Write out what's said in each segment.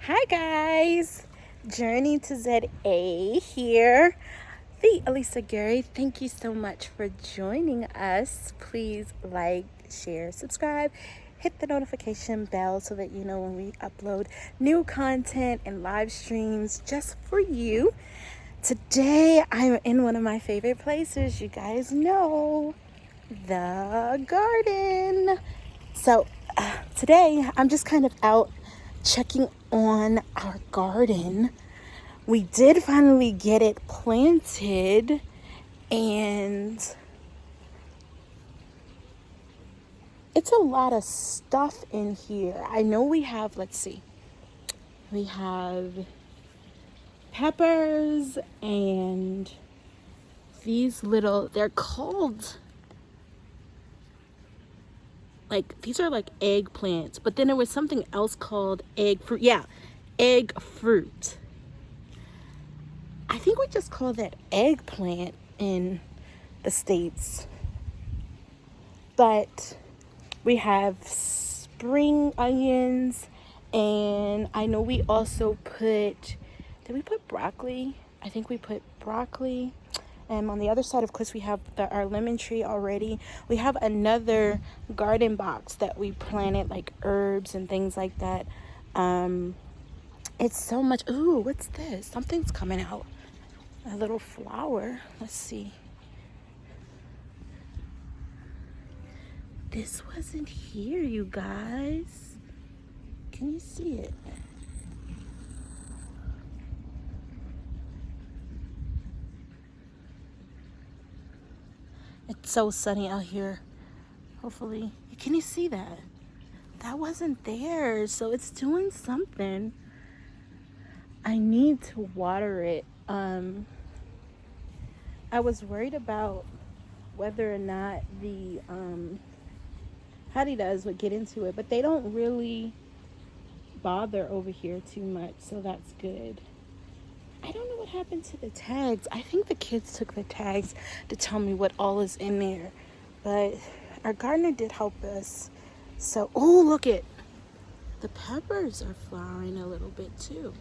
Hi guys, Journey to ZA here. The Elisa Gary, thank you so much for joining us. Please like, share, subscribe, hit the notification bell so that you know when we upload new content and live streams just for you. Today I'm in one of my favorite places, you guys know, the garden. So today I'm just kind of out checking on our garden. We did finally get it planted, and it's a lot of stuff in here. I know we have, let's see, we have peppers and these little, they're called, like, these are like eggplants, but then there was something else called egg fruit. Yeah, egg fruit. I think we just call that eggplant in the States. But we have spring onions, and I know we also put, did we put broccoli? I think we put broccoli. And on the other side, of course, we have our lemon tree already. We have another garden box that we planted, like herbs and things like that. It's so much. Ooh, what's this? Something's coming out. A little flower. Let's see. This wasn't here, you guys. Can you see it? It's so sunny out here. Hopefully. Can you see that? That wasn't there, so it's doing something. I need to water it. I was worried about whether or not the Hadidas would get into it, but they don't really bother over here too much, so that's good. I don't know what happened to the tags. I think the kids took the tags to tell me what all is in there, but our gardener did help us. So, oh, look it. The peppers are flowering a little bit too.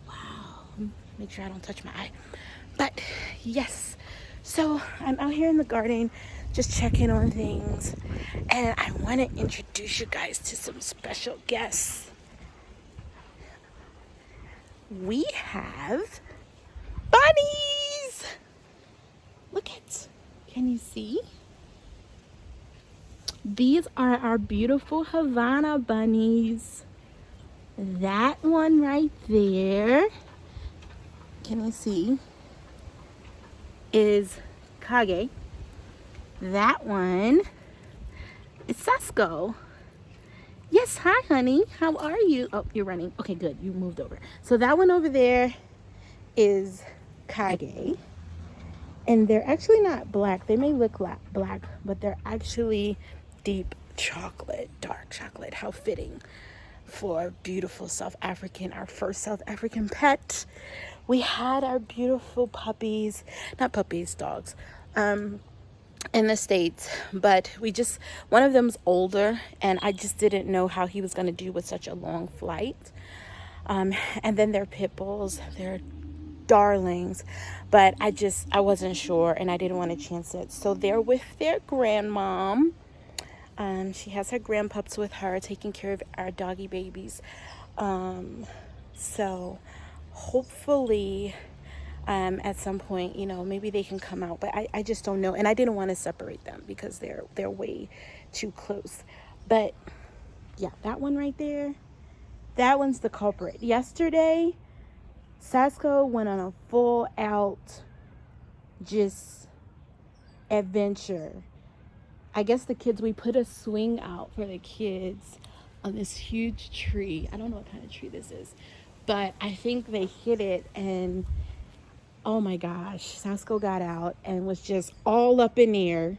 Wow. Make sure I don't touch my eye. But yes, so I'm out here in the garden just checking on things, and I want to introduce you guys to some special guests. We have bunnies. Look at, can you see? These are our beautiful Havana bunnies. That one right there, can you see, is Kage. That one is Sasko. Yes, hi honey, how are you? Oh, you're running. Okay, good, you moved over. So that one over there is Kage. And they're actually not black. They may look black, but they're actually deep chocolate, dark chocolate. How fitting for beautiful South African, our first South African pet. We had our beautiful puppies, not puppies, dogs, in the States, but one of them's older, and I just didn't know how he was going to do with such a long flight. And then they're pit bulls. They're darlings, but I wasn't sure, and I didn't want to chance it. So they're with their grandmom. She has her grandpups with her, taking care of our doggy babies. So hopefully, at some point, maybe they can come out, but I just don't know. And I didn't want to separate them because they're way too close. But yeah, that one right there, that one's the culprit. Yesterday, Sasko went on a full out just adventure. I guess we put a swing out for the kids on this huge tree. I don't know what kind of tree this is, but I think they hit it, and oh my gosh, Sasko got out and was just all up in there,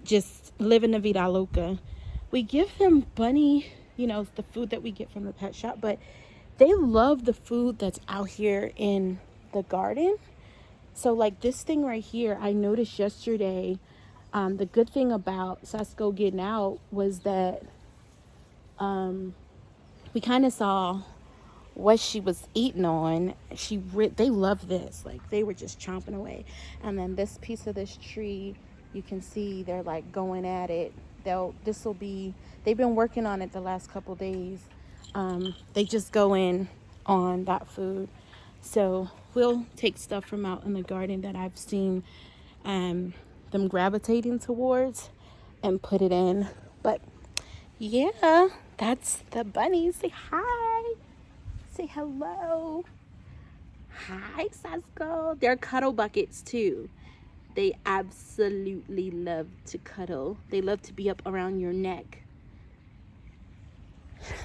just living the vida loca. We give them bunny, the food that we get from the pet shop, but they love the food that's out here in the garden. So like this thing right here, I noticed yesterday, the good thing about Sasko getting out was that we kind of saw what she was eating on. They love this, like they were just chomping away. And then this piece of this tree, you can see they're like going at it. They've been working on it the last couple days. They just go in on that food. So we'll take stuff from out in the garden that I've seen them gravitating towards and put it in. But yeah, that's the bunnies. Say hi. Say hello. Hi, Sasko. They're cuddle buckets too. They absolutely love to cuddle. They love to be up around your neck.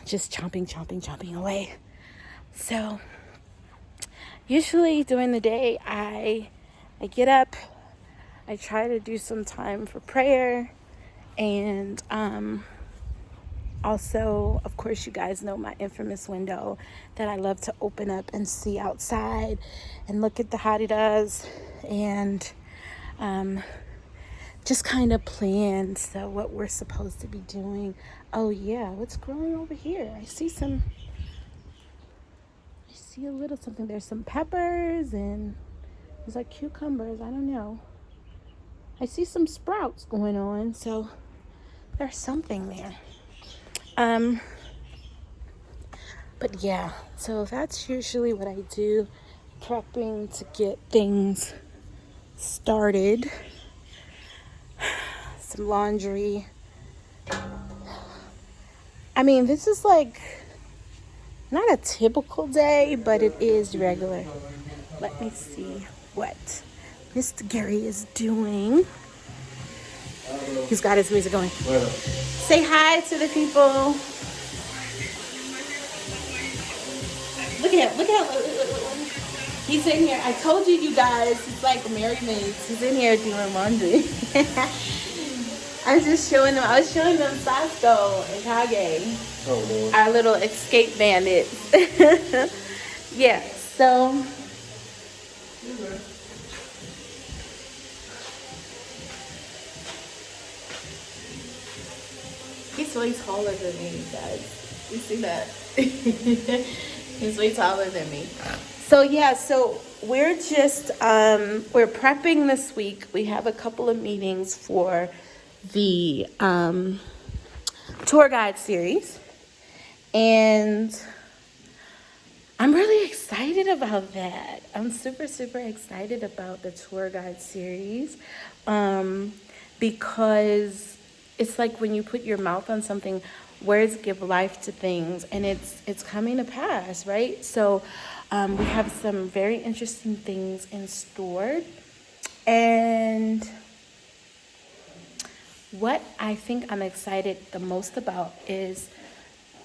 Just chomping away. So usually during the day, I get up. I try to do some time for prayer. And also, of course, you guys know my infamous window that I love to open up and see outside and look at the hottie-does and just kind of plan what we're supposed to be doing. Oh yeah, what's growing over here? I see a little something. There's some peppers and there's like cucumbers. I don't know. I see some sprouts going on, so there's something there. But yeah, so that's usually what I do, prepping to get things started. Some laundry. I mean, this is like not a typical day, but it is regular. Let me see what Mr. Gary is doing. He's got his music going. Say hi to the people. Look at him. Look. He's in here. I told you guys, it's like Mary Maids. He's in here doing laundry. I was showing them Sasko and Kage. Oh, Lord. Our little escape bandits. Yeah, so. He's way taller than me, guys. You see that? He's way taller than me. So yeah, so we're just we're prepping this week. We have a couple of meetings for the tour guide series, and I'm really excited about that. I'm super excited about the tour guide series because it's like when you put your mouth on something, words give life to things, and it's coming to pass, right? So we have some very interesting things in store, and what I think I'm excited the most about is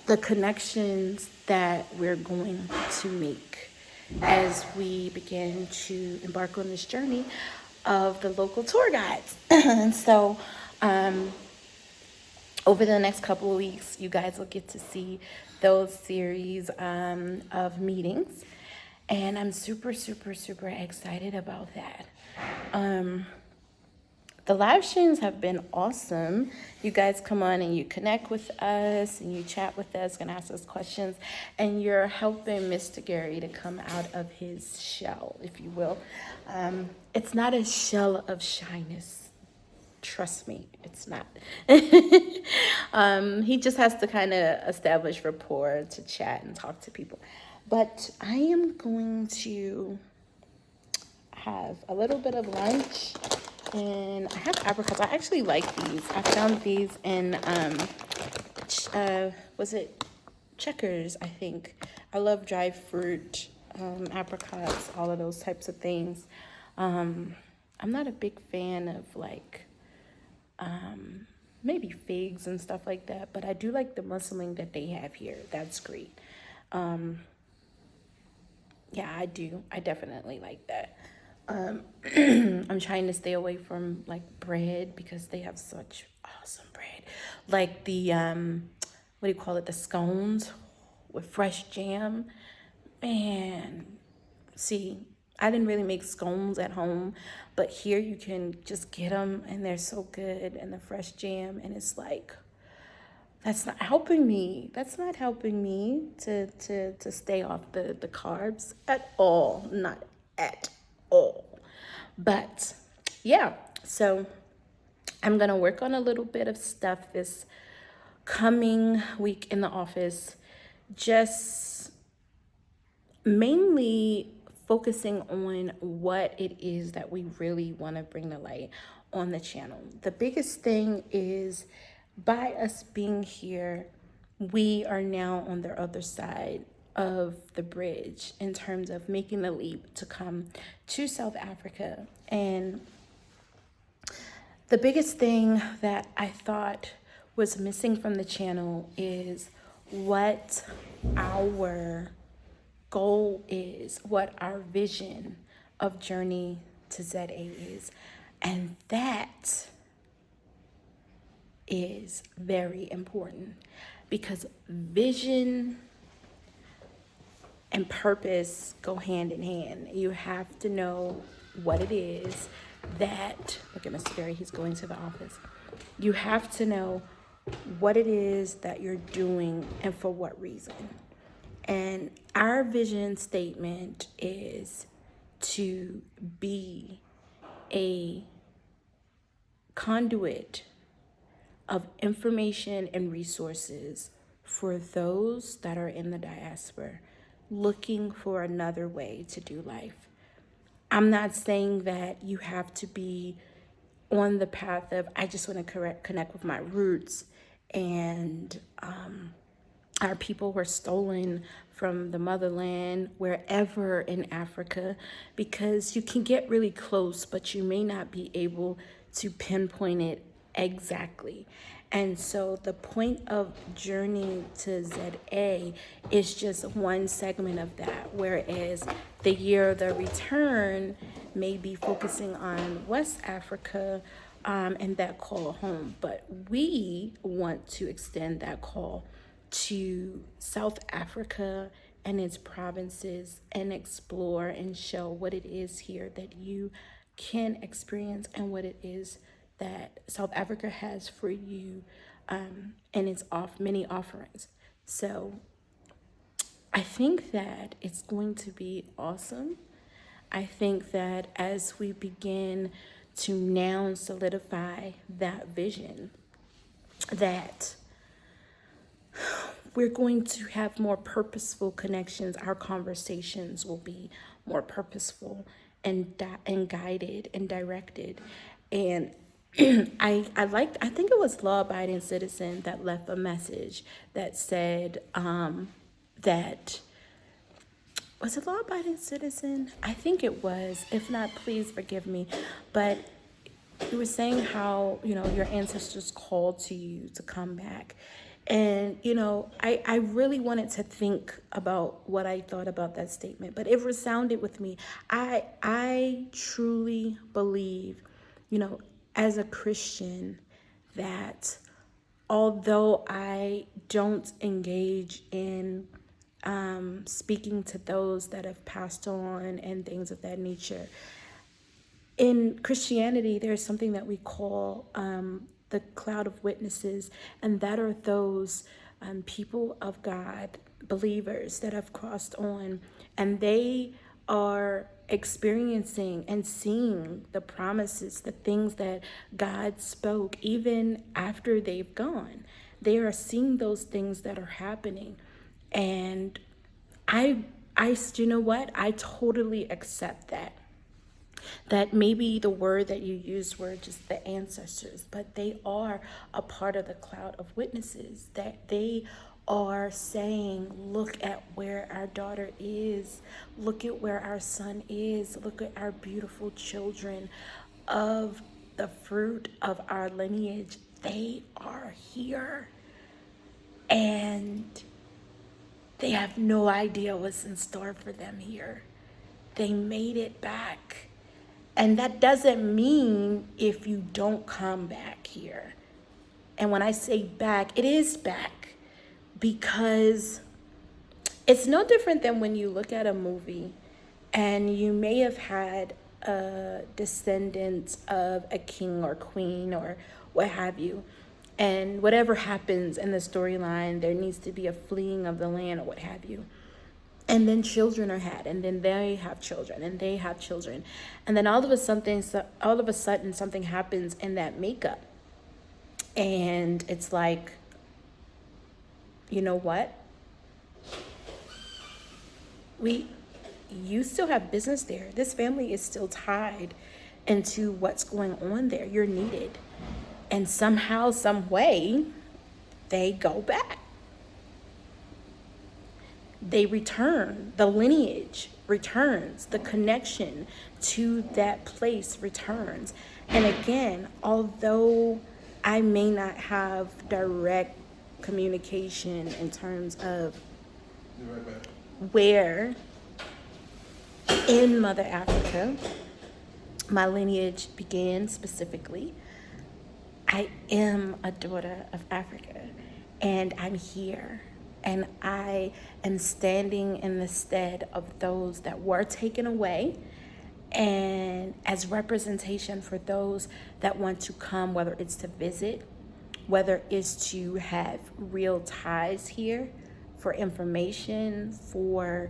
the connections that we're going to make as we begin to embark on this journey of the local tour guides. And so over the next couple of weeks, you guys will get to see those series of meetings. And I'm super excited about that. The live streams have been awesome. You guys come on and you connect with us and you chat with us and ask us questions. And you're helping Mr. Gary to come out of his shell, if you will. It's not a shell of shyness. Trust me, it's not. He just has to kind of establish rapport to chat and talk to people. But I am going to have a little bit of lunch, and I have apricots. I actually like these. I found these in, was it Checkers, I think. I love dried fruit, apricots, all of those types of things. I'm not a big fan of like, maybe figs and stuff like that, but I do like the mussling that they have here. That's great. Yeah, I do. I definitely like that. I'm trying to stay away from like bread because they have such awesome bread. Like the, what do you call it? The scones with fresh jam. Man, see, I didn't really make scones at home, but here you can just get them and they're so good, and the fresh jam, and it's like, That's not helping me. That's not helping me to stay off the carbs at all. Not at all. But yeah, so I'm gonna work on a little bit of stuff this coming week in the office. Just mainly focusing on what it is that we really want to bring to light on the channel. The biggest thing is by us being here, we are now on the other side of the bridge in terms of making the leap to come to South Africa. And the biggest thing that I thought was missing from the channel is what our goal is, what our vision of Journey to ZA is. And that is very important because vision and purpose go hand in hand. You have to know what it is that, look at Mr. Gary, he's going to the office. You have to know what it is that you're doing and for what reason. And our vision statement is to be a conduit of information and resources for those that are in the diaspora looking for another way to do life. I'm not saying that you have to be on the path of, I just want to connect with my roots and our people were stolen from the motherland, wherever in Africa, because you can get really close, but you may not be able to pinpoint it exactly. And so the point of Journey to ZA is just one segment of that, whereas the year of the return may be focusing on West Africa and that call home. But we want to extend that call to South Africa and its provinces and explore and show what it is here that you can experience and what it is that South Africa has for you and its many offerings. So I think that it's going to be awesome. I think that as we begin to now solidify that vision, that we're going to have more purposeful connections. Our conversations will be more purposeful and guided and directed. And I think it was Law Abiding Citizen that left a message that said that, was it Law Abiding Citizen? I think it was. If not, please forgive me. But you were saying how, your ancestors called to you to come back. And, I really wanted to think about what I thought about that statement, but it resounded with me. I truly believe, as a Christian, that although I don't engage in speaking to those that have passed on and things of that nature, in Christianity, there's something that we call the cloud of witnesses, and that are those people of God, believers that have crossed on, and they are experiencing and seeing the promises, the things that God spoke even after they've gone. They are seeing those things that are happening. And I you know what? I totally accept that maybe the word that you used were just the ancestors, but they are a part of the cloud of witnesses, that they are saying, look at where our daughter is, look at where our son is, look at our beautiful children of the fruit of our lineage. They are here, and they have no idea what's in store for them here. They made it back. And that doesn't mean if you don't come back here. And when I say back, it is back, because it's no different than when you look at a movie and you may have had a descendant of a king or queen or what have you, And whatever happens in the storyline, there needs to be a fleeing of the land or what have you. And then children are had, and then they have children, and they have children. And then all of a sudden something happens in that makeup. And it's like, you know what? You still have business there. This family is still tied into what's going on there. You're needed. And somehow, some way, they go back. They return. The lineage returns. The connection to that place returns. And again, although I may not have direct communication in terms of where in Mother Africa my lineage began specifically, I am a daughter of Africa, and I'm here, and I am standing in the stead of those that were taken away, and as representation for those that want to come, whether it's to visit, whether it's to have real ties here for information, for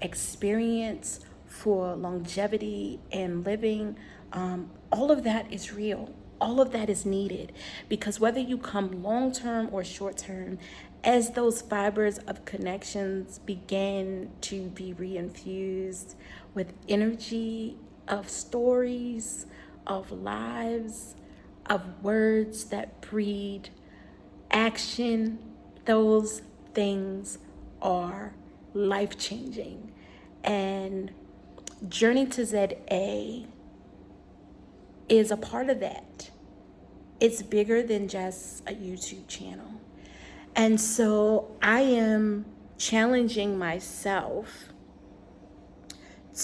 experience, for longevity and living. All of that is real. All of that is needed, because whether you come long term or short term, as those fibers of connections begin to be reinfused with energy of stories, of lives, of words that breed action, those things are life-changing. And Journey to ZA is a part of that. It's bigger than just a YouTube channel. And so I am challenging myself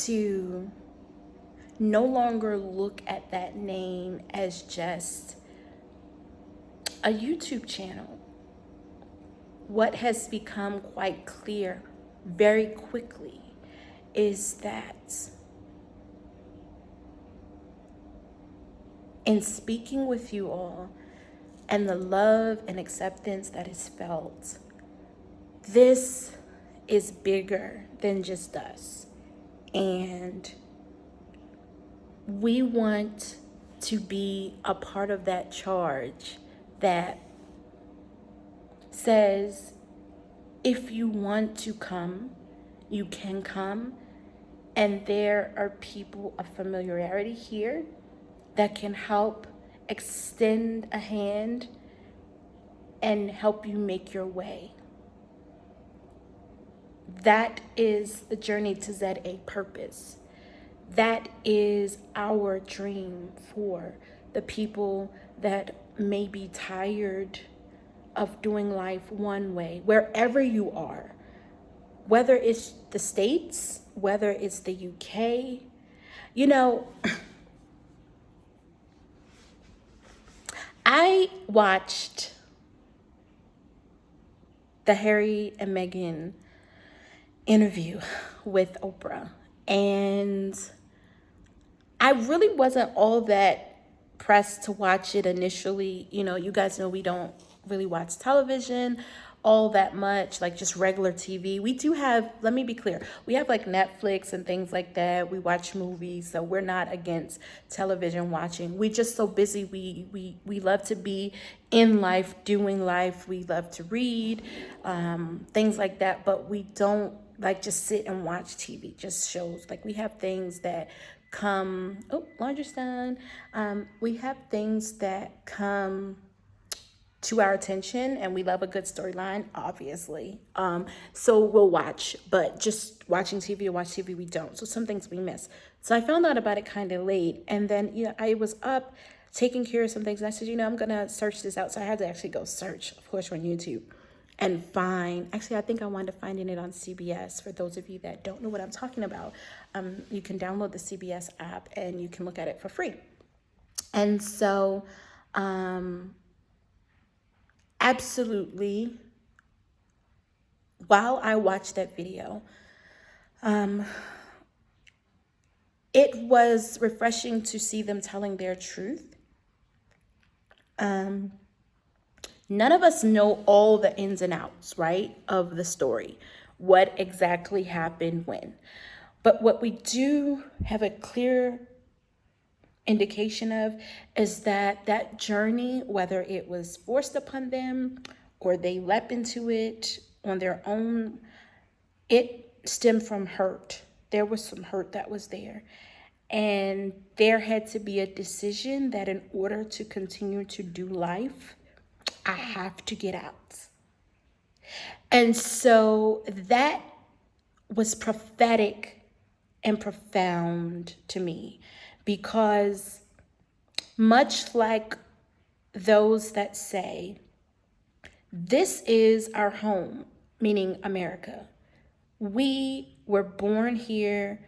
to no longer look at that name as just a YouTube channel. What has become quite clear very quickly is that in speaking with you all and the love and acceptance that is felt, this is bigger than just us. And we want to be a part of that charge that says, if you want to come, you can come. And there are people of familiarity here that can help extend a hand and help you make your way. That is the Journey to ZA purpose. That is our dream for the people that may be tired of doing life one way, wherever you are, whether it's the States, whether it's the UK. You know, I watched the Harry and Meghan interview with Oprah, and I really wasn't all that pressed to watch it initially. You know, you guys know we don't really watch television all that much, like just regular TV. We do have, let me be clear, we have like Netflix and things like that. We watch movies, so we're not against television watching. We just so busy. We love to be in life, doing life. We love to read, things like that, but we don't like just sit and watch TV, just shows. Like we have things that come, oh, laundry's done. We have things that come to our attention, and we love a good storyline, obviously. So we'll watch, but just watching TV or watch TV, we don't. So some things we miss. So I found out about it kind of late, and then I was up taking care of some things, and I said, I'm gonna search this out. So I had to actually go search, of course, on YouTube, and find. Actually, I think I wound up finding it on CBS. For those of you that don't know what I'm talking about, you can download the CBS app and you can look at it for free. And so, absolutely, while I watched that video, it was refreshing to see them telling their truth. None of us know all the ins and outs, right, of the story, what exactly happened when. But what we do have a clear indication of is that that journey, whether it was forced upon them or they leapt into it on their own, it stemmed from hurt. There was some hurt that was there. And there had to be a decision that in order to continue to do life, I have to get out. And so that was prophetic and profound to me, because much like those that say, this is our home, meaning America. We were born here.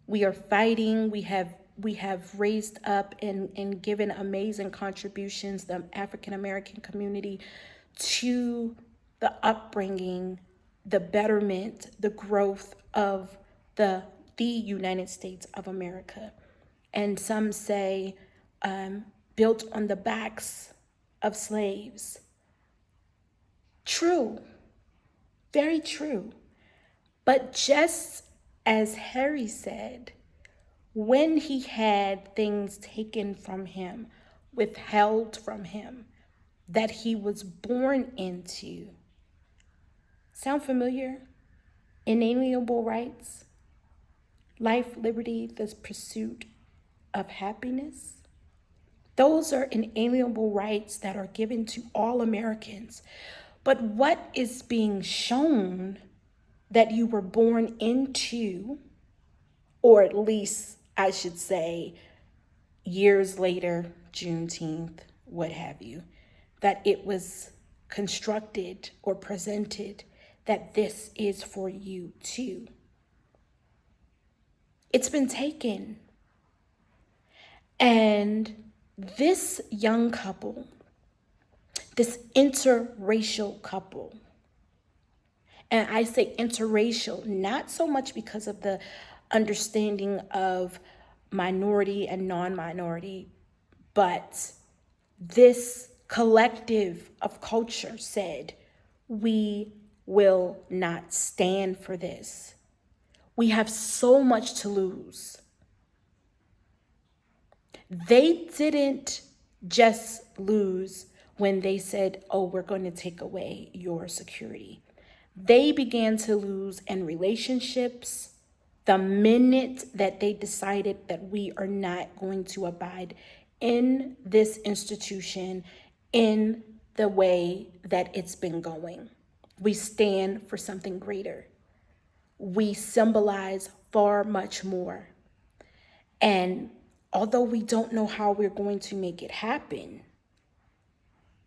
We are fighting. We have raised up and given amazing contributions, the African American community, to the upbringing, the betterment, the growth of the United States of America. And some say built on the backs of slaves. True, very true. But just as Harry said, when he had things taken from him, withheld from him, that he was born into. Sound familiar? Inalienable rights, life, liberty, the pursuit of happiness. Those are inalienable rights that are given to all Americans. But what is being shown that you were born into, or at least I should say years later, Juneteenth, what have you, that it was constructed or presented that this is for you too. It's been taken. And this young couple, this interracial couple, and I say interracial, not so much because of the understanding of minority and non-minority, but this collective of culture said, we will not stand for this. We have so much to lose. They didn't just lose when they said, oh, we're going to take away your security. They began to lose in relationships the minute that they decided that we are not going to abide in this institution in the way that it's been going. We stand for something greater. We symbolize far much more. And although we don't know how we're going to make it happen,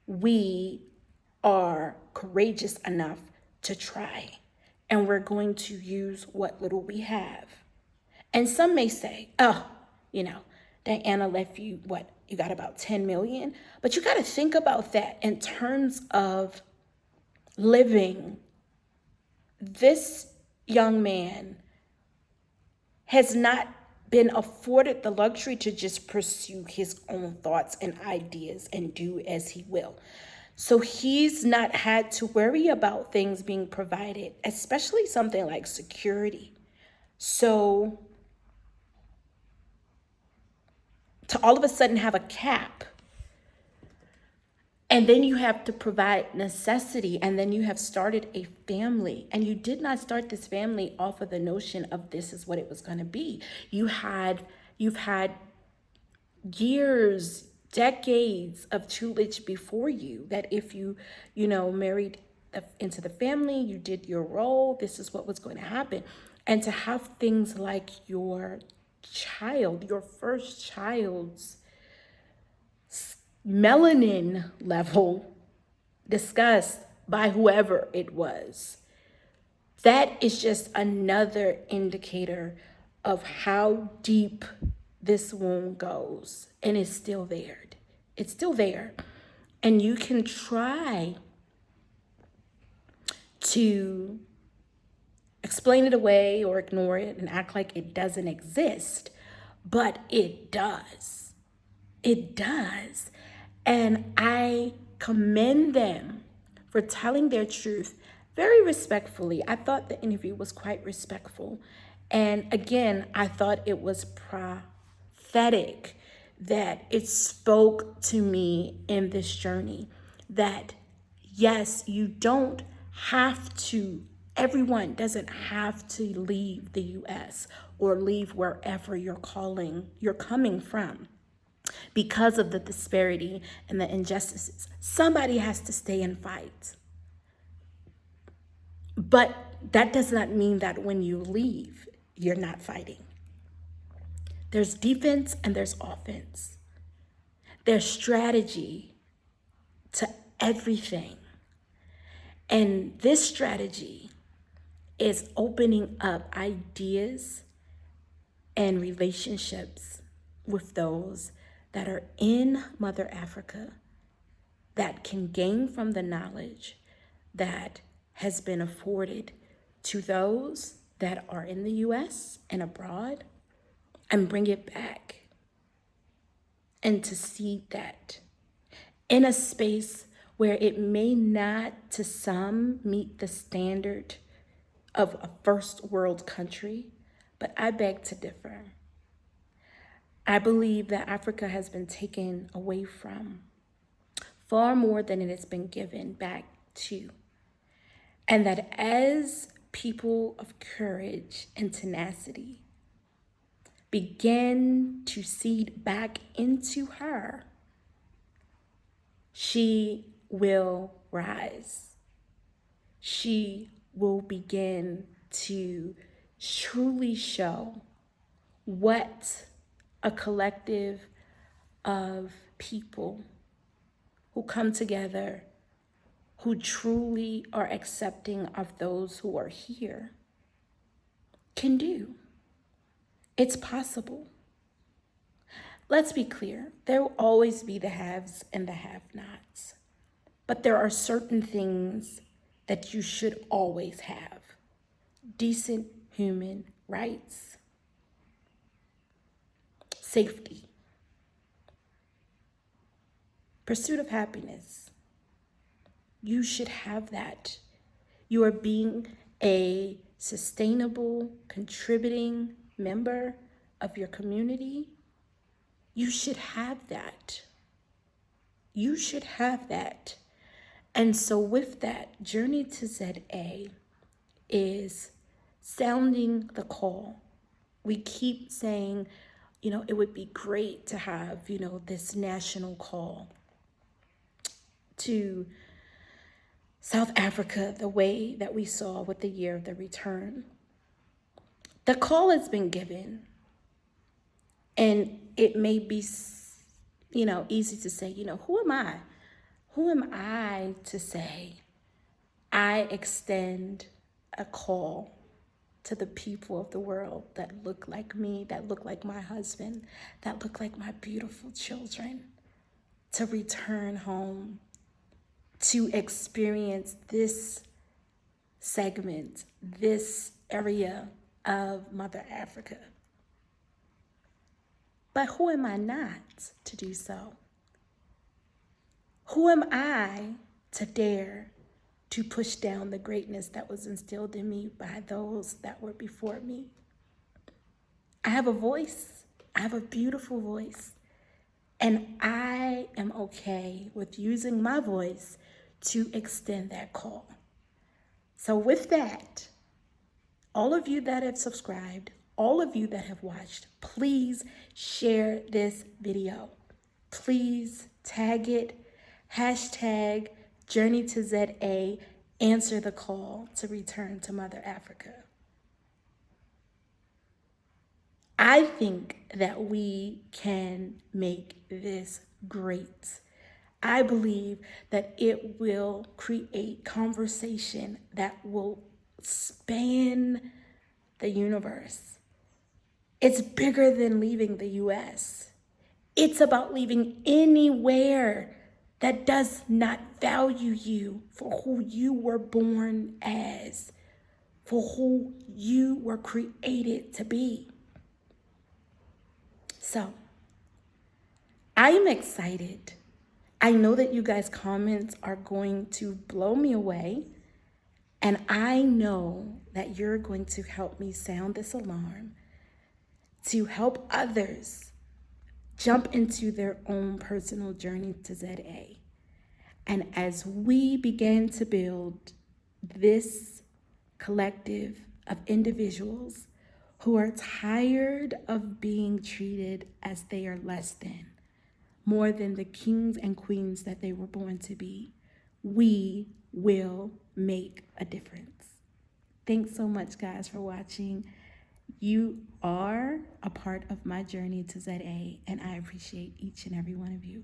we are courageous enough to try. And we're going to use what little we have. And some may say, oh, Diana left you, you got about 10 million. But you got to think about that in terms of living. This young man has not been afforded the luxury to just pursue his own thoughts and ideas and do as he will. So he's not had to worry about things being provided, especially something like security. So to all of a sudden have a cap, and then you have to provide necessity, and then you have started a family, and you did not start this family off of the notion of this is what it was going to be. You've had years, decades of tutelage before you, that if you married into the family, you did your role, this is what was going to happen. And to have things like your first child's melanin level discussed by whoever it was, that is just another indicator of how deep this wound goes. And it's still there. It's still there. And you can try to explain it away or ignore it and act like it doesn't exist, but it does. It does. And I commend them for telling their truth very respectfully. I thought the interview was quite respectful. And again, I thought it was prophetic, that it spoke to me in this journey that yes, you don't have to, everyone doesn't have to leave the US or leave wherever you're coming from because of the disparity and the injustices. Somebody has to stay and fight. But that does not mean that when you leave, you're not fighting. There's defense and there's offense. There's strategy to everything. And this strategy is opening up ideas and relationships with those that are in Mother Africa that can gain from the knowledge that has been afforded to those that are in the US and abroad, and bring it back and to see that in a space where it may not to some meet the standard of a first world country, but I beg to differ. I believe that Africa has been taken away from far more than it has been given back to. And that as people of courage and tenacity begin to seed back into her, she will rise. She will begin to truly show what a collective of people who come together, who truly are accepting of those who are here, can do. It's possible. Let's be clear, there will always be the haves and the have-nots, but there are certain things that you should always have. Decent human rights, safety, pursuit of happiness. You should have that. You are being a sustainable, contributing member of your community. You should have that. You should have that. And so with that, Journey to ZA is sounding the call. We keep saying, it would be great to have, this national call to South Africa, the way that we saw with the year of the return. The call has been given, and it may be, easy to say, who am I? Who am I to say I extend a call to the people of the world that look like me, that look like my husband, that look like my beautiful children, to return home, to experience this segment, this area of Mother Africa. But who am I not to do so? Who am I to dare to push down the greatness that was instilled in me by those that were before me? I have a voice. I have a beautiful voice. And I am okay with using my voice to extend that call. So with that, all of you that have subscribed, all of you that have watched, please share this video. Please tag it, hashtag Journey to ZA, answer the call to return to Mother Africa. I think that we can make this great. I believe that it will create conversation that will span the universe. It's bigger than leaving the US. It's about leaving anywhere that does not value you for who you were born as, for who you were created to be. So, I am excited. I know that you guys' comments are going to blow me away. And I know that you're going to help me sound this alarm to help others jump into their own personal journey to ZA. And as we begin to build this collective of individuals who are tired of being treated as they are less than, more than the kings and queens that they were born to be, we will make a difference. Thanks so much, guys, for watching. You are a part of my journey to ZA, and I appreciate each and every one of you.